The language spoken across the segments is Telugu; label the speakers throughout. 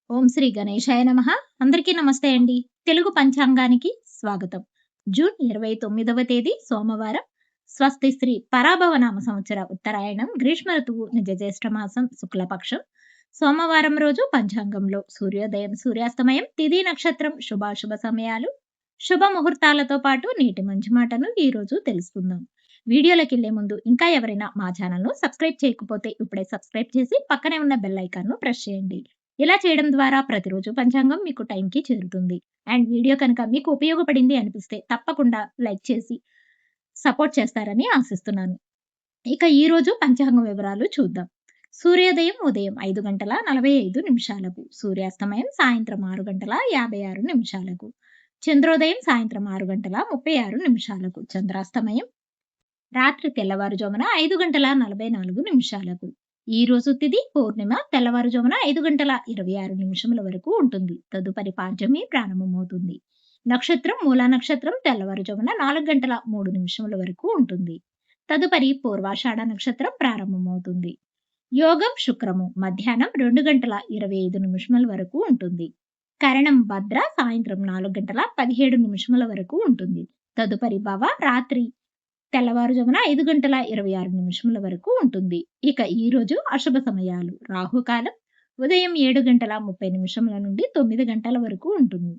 Speaker 1: ఓం శ్రీ గణేశాయ నమః. అందరికీ నమస్తే అండి. తెలుగు పంచాంగానికి స్వాగతం. జూన్ 29వ తేదీ సోమవారం. స్వస్తి శ్రీ పరాభవనామ సంవత్సర ఉత్తరాయణం గ్రీష్మ ఋతువు నిజ జ్యేష్ఠ మాసం శుక్లపక్షం సోమవారం రోజు పంచాంగంలో సూర్యోదయం సూర్యాస్తమయం తిథి నక్షత్రం శుభాశుభ సమయాలు శుభ ముహూర్తాలతో పాటు నీటి మంచి మాటను ఈ రోజు తెలుసుకుందాం. వీడియోలోకి వెళ్లే ముందు ఇంకా ఎవరైనా మా ఛానల్ను సబ్స్క్రైబ్ చేయకపోతే ఇప్పుడే సబ్స్క్రైబ్ చేసి పక్కనే ఉన్న బెల్ ఐకాన్ను ప్రెస్ చేయండి. ఇలా చేయడం ద్వారా ప్రతిరోజు పంచాంగం మీకు టైంకి చేరుతుంది. అండ్ వీడియో కనుక మీకు ఉపయోగపడింది అనిపిస్తే తప్పకుండా లైక్ చేసి సపోర్ట్ చేస్తారని ఆశిస్తున్నాను. ఇక ఈ రోజు పంచాంగం వివరాలు చూద్దాం. సూర్యోదయం ఉదయం 5:45 సూర్యాస్తమయం సాయంత్రం 6:56 చంద్రోదయం సాయంత్రం 6:36 చంద్రాస్తమయం రాత్రి తెల్లవారుజామున 5:44 ఈ రోజు తిథి పౌర్ణిమ తెల్లవారుజామున 5:26 వరకు ఉంటుంది. తదుపరి పాడ్యమి ప్రారంభమవుతుంది. నక్షత్రం మూలా నక్షత్రం తెల్లవారుజామున 4:03 వరకు ఉంటుంది. తదుపరి పూర్వాషాఢ నక్షత్రం ప్రారంభమవుతుంది. యోగం శుక్రము మధ్యాహ్నం 2:25 వరకు ఉంటుంది. కరణం భద్ర సాయంత్రం 4:17 వరకు ఉంటుంది. తదుపరి భవ రాత్రి తెల్లవారుజామున 5:26 వరకు ఉంటుంది. ఇక ఈ రోజు అశుభ సమయాలు రాహుకాలం ఉదయం 7:30 నుండి 9 గంటల వరకు ఉంటుంది.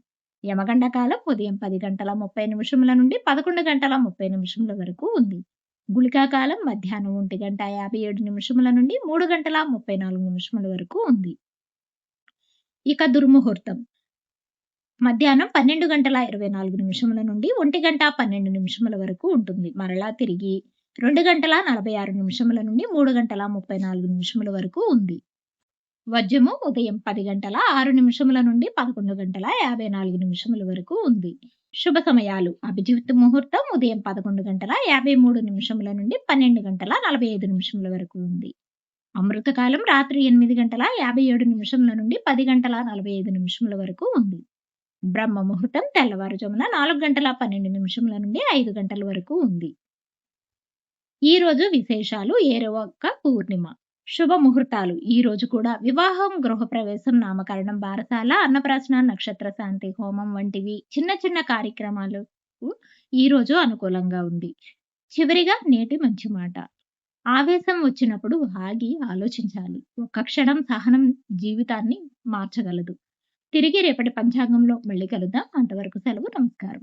Speaker 1: యమగండ కాలం ఉదయం 10:30 నుండి 11:30 వరకు ఉంది. గుళికా కాలం మధ్యాహ్నం 1:57 నుండి 3:34 వరకు ఉంది. ఇక దుర్ముహూర్తం మధ్యాహ్నం 12:24 నుండి 1:12 వరకు ఉంటుంది. మరలా తిరిగి 2:46 నుండి 3:34 వరకు ఉంది. వజ్రము ఉదయం 10:06 నుండి 11:54 వరకు ఉంది. శుభ సమయాలు అభిజిత్ ముహూర్తం ఉదయం 11:53 నుండి 12:45 వరకు ఉంది. అమృతకాలం రాత్రి 8:57 నుండి 10:45 వరకు ఉంది. బ్రహ్మ ముహూర్తం తెల్లవారుజామున 4:12 నుండి 5 గంటల వరకు ఉంది. ఈ రోజు విశేషాలు ఏరవక్క పూర్ణిమ. శుభ ముహూర్తాలు ఈ రోజు కూడా వివాహం గృహప్రవేశం నామకరణం బారసాల అన్నప్రాసన నక్షత్ర శాంతి హోమం వంటివి చిన్న చిన్న కార్యక్రమాలు ఈ రోజు అనుకూలంగా ఉంది. చివరిగా నేటి మంచి మాట. ఆవేశం వచ్చినప్పుడు ఆగి ఆలోచించాలి. ఒక్క క్షణం సహనం జీవితాన్ని మార్చగలదు. తిరిగి రేపటి పంచాంగంలో మళ్ళీ కలుద్దాం. అంతవరకు సెలవు. నమస్కారం.